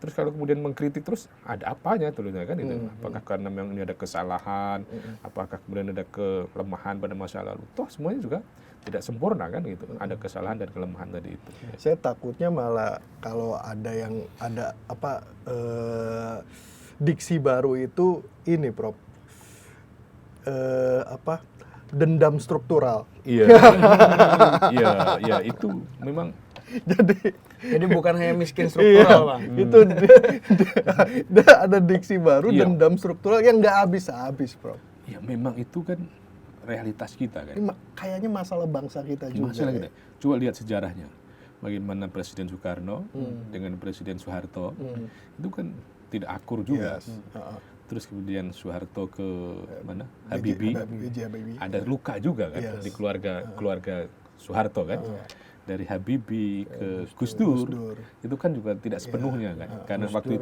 terus kalau kemudian mengkritik terus ada apanya terusnya kan itu, apakah karena memang ini ada kesalahan, apakah kemudian ada kelemahan pada masa lalu, toh semuanya juga tidak sempurna kan gitu, ada kesalahan dan kelemahan tadi itu. Saya takutnya malah kalau ada diksi baru itu ini, Prof. Dendam struktural. Iya. Iya, itu memang Jadi bukan hanya miskin struktural, Bang. Itu ada diksi baru, dendam struktural yang nggak habis-habis, Prof. Ya memang itu kan realitas kita kan. Ini kayaknya masalah bangsa kita juga. Masalah kita. Coba lihat sejarahnya. Bagaimana Presiden Soekarno dengan Presiden Soeharto itu kan tidak akur juga. Terus kemudian Soeharto ke mana? Habibie. Ada luka juga kan di keluarga Soeharto kan. Dari Habibie ke Gus Dur itu kan juga tidak sepenuhnya kan. Karena waktu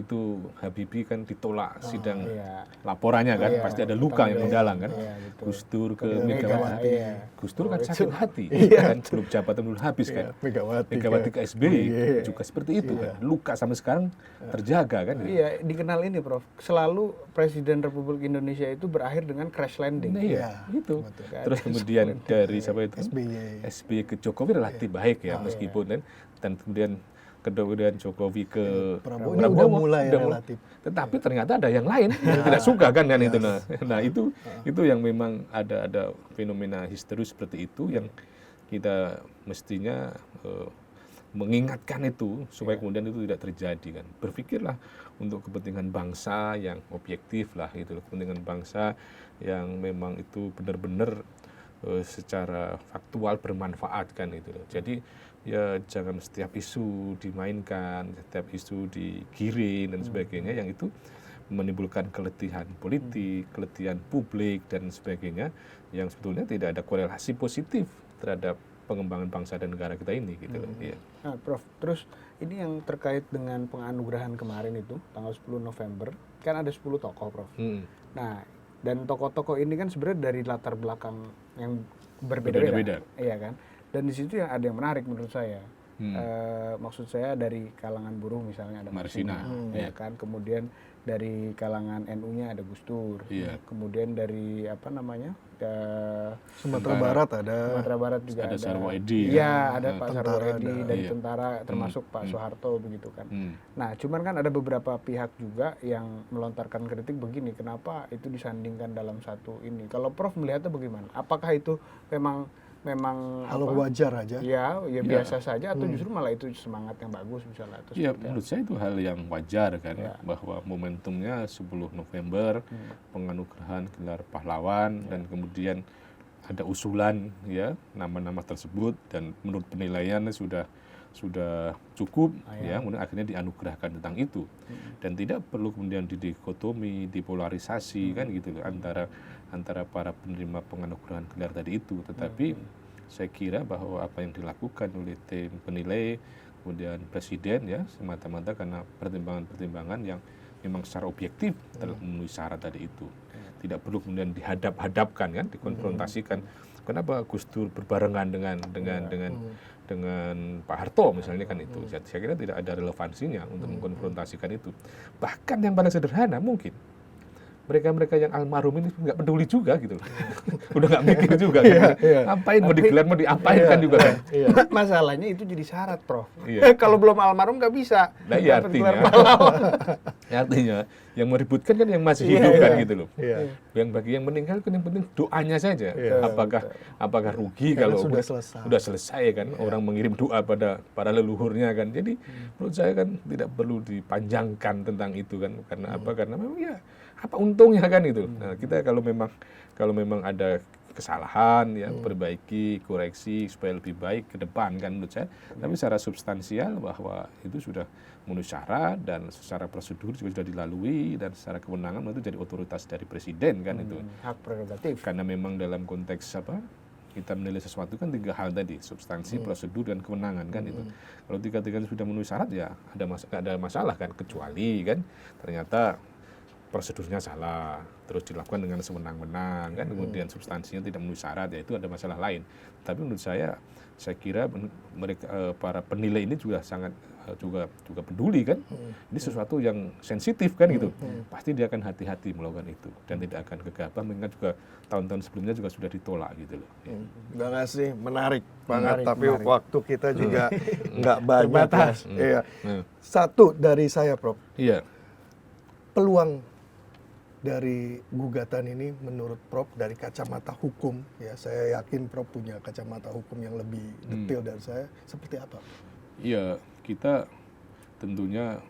itu Habibie kan ditolak sidang laporannya kan, pasti ada luka yang mendalam kan. Gus Dur ke Megawati. Gus Dur kan sakit hati kan, belum jabatan belum habis kan. Megawati ke SBY juga seperti itu kan. Luka sampai sekarang terjaga kan. Iya, dikenal ini, Prof. Selalu Presiden Republik Indonesia itu berakhir dengan crash landing. Nah, iya, itu. Terus kemudian dari siapa itu? SBY ke Jokowi relatif baik ya, meskipun kan, dan kemudian Jokowi ke Prabowo ini udah mulai relatif. Tetapi ternyata ada yang lain yang tidak suka kan itu. Nah itu yang memang ada fenomena histeris seperti itu yang kita mestinya mengingatkan itu supaya kemudian itu tidak terjadi kan. Berpikirlah untuk kepentingan bangsa yang objektif lah gitu, kepentingan bangsa yang memang itu benar-benar secara faktual bermanfaat kan itu. Jadi ya jangan setiap isu dimainkan, setiap isu digiring dan sebagainya yang itu menimbulkan keletihan politik, keletihan publik dan sebagainya yang sebetulnya tidak ada korelasi positif terhadap pengembangan bangsa dan negara kita ini gitu loh. Ya. Nah, Prof, terus ini yang terkait dengan penganugerahan kemarin itu tanggal 10 November kan ada 10 tokoh, Prof. Nah, dan tokoh-tokoh ini kan sebenarnya dari latar belakang yang berbeda-beda. Iya kan? Dan di situ yang ada yang menarik menurut saya. Maksud saya dari kalangan buruh misalnya ada Marsina, ya kan. Kemudian dari kalangan NU-nya ada Gus Dur. Iya. Kemudian dari apa namanya? Sumatera Barat ada. Sumatera Barat juga Ada ada. Sarwo Edi, Iya, ada Pak Tentara Sarwo Edi ada. dari Iya. tentara, termasuk Pak Soeharto begitu kan. Hmm. Nah, cuman kan ada beberapa pihak juga yang melontarkan kritik begini, kenapa itu disandingkan dalam satu ini? Kalau Prof melihatnya bagaimana? Apakah itu memang Kalau apa? wajar aja. Ya biasa saja atau justru malah itu semangat yang bagus misalnya atau Ya, seperti menurut saya itu hal yang wajar kan, Ya. bahwa momentumnya 10 November, penganugerahan gelar pahlawan, dan kemudian ada usulan ya nama-nama tersebut, dan menurut penilaian sudah cukup ya, kemudian akhirnya dianugerahkan tentang itu, dan tidak perlu kemudian didikotomi, dipolarisasi kan gitu loh antara para penerima penganugerahan gelar tadi itu. Tetapi saya kira bahwa apa yang dilakukan oleh tim penilai kemudian presiden ya semata-mata karena pertimbangan-pertimbangan yang memang secara objektif telah memenuhi syarat tadi itu. Tidak perlu kemudian dihadap-hadapkan kan, dikonfrontasikan. Kenapa Gus Dur berbarengan dengan Pak Harto misalnya kan itu. Saya kira tidak ada relevansinya untuk mengkonfrontasikan itu. Bahkan yang paling sederhana mungkin mereka yang almarhum ini nggak peduli juga gitu loh. Udah nggak mikir juga kan. Ngapain mau digelar, mau diapain kan juga kan. Masalahnya itu jadi syarat, Prof. Iya. Kalau belum almarhum nggak bisa. Nah, iya dapat gelar artinya, pahlawan. artinya yang meributkan kan yang masih hidup kan gitu loh. Iya. Yang bagi yang meninggal kan yang penting doanya saja. Iya. Apakah rugi Karena kalau sudah selesai. sudah selesai kan, orang mengirim doa pada para leluhurnya kan. Jadi menurut saya kan tidak perlu dipanjangkan tentang itu kan. Karena apa? Karena memang ya apa untungnya kan itu. Nah, kita kalau memang ada kesalahan ya perbaiki, koreksi supaya lebih baik ke depan kan menurut saya. Tapi secara substansial bahwa itu sudah memenuhi syarat dan secara prosedur juga sudah dilalui, dan secara kewenangan itu jadi otoritas dari presiden kan itu. Hak prerogatif. Karena memang dalam konteks kita menilai sesuatu kan 3 hal tadi, substansi, prosedur, dan kewenangan kan itu. Kalau 3-3 sudah memenuhi syarat ya nggak ada masalah kan, kecuali kan ternyata prosedurnya salah, terus dilakukan dengan sewenang-wenang kan, kemudian substansinya tidak memenuhi syarat, ya itu ada masalah lain. Tapi menurut saya kira mereka para penilai ini juga sangat juga peduli kan. Ini sesuatu yang sensitif kan gitu. Pasti dia akan hati-hati melakukan itu dan tidak akan gegabah, mengingat juga tahun-tahun sebelumnya juga sudah ditolak gitu loh. Bang Asri, menarik banget, Menarik, tapi menarik. waktu kita juga nggak banyak. Terbatas. Iya. Nah, Satu dari saya, Prof. iya. Peluang dari gugatan ini menurut Prof dari kacamata hukum, ya saya yakin Prof punya kacamata hukum yang lebih detail dari saya, seperti apa? Iya, kita tentunya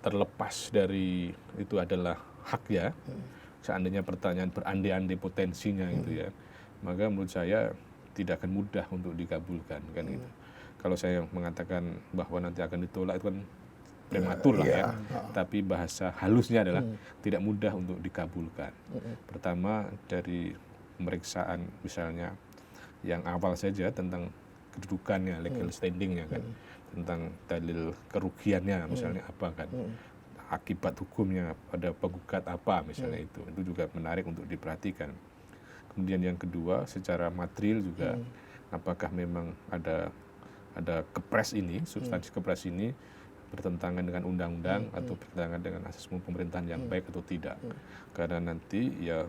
terlepas dari itu adalah hak ya. Seandainya pertanyaan berandai-andai potensinya gitu ya, maka menurut saya tidak akan mudah untuk dikabulkan kan itu. Kalau saya mengatakan bahwa nanti akan ditolak itu kan prematur lah ya. Tapi bahasa halusnya adalah tidak mudah untuk dikabulkan. Pertama dari pemeriksaan misalnya yang awal saja tentang kedudukannya, legal standingnya kan, tentang dalil kerugiannya misalnya apa kan, akibat hukumnya pada penggugat apa misalnya itu juga menarik untuk diperhatikan. Kemudian yang kedua secara material juga apakah memang ada kepres ini, substansi kepres ini bertentangan dengan undang-undang atau bertentangan dengan asas pemerintahan yang baik atau tidak. Karena nanti ya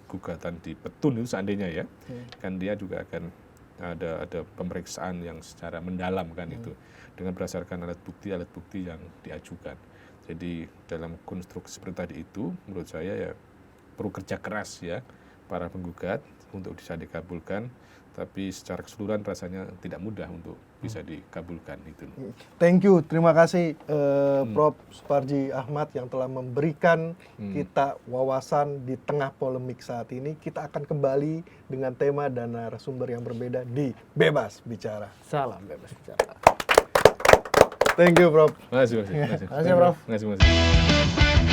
gugatan di petun itu seandainya ya, kan dia juga akan ada pemeriksaan yang secara mendalam kan itu, dengan berdasarkan alat bukti yang diajukan. Jadi dalam konstruksi seperti tadi itu menurut saya ya perlu kerja keras ya para penggugat untuk bisa dikabulkan, tapi secara keseluruhan rasanya tidak mudah untuk bisa dikabulkan itu. Thank you, terima kasih Prof. Suparji Ahmad yang telah memberikan kita wawasan di tengah polemik saat ini. Kita akan kembali dengan tema dan narasumber yang berbeda di Bebas Bicara. Salam bebas bicara. Thank you, Prof. Terima kasih. Terima kasih, Prof. Terima kasih.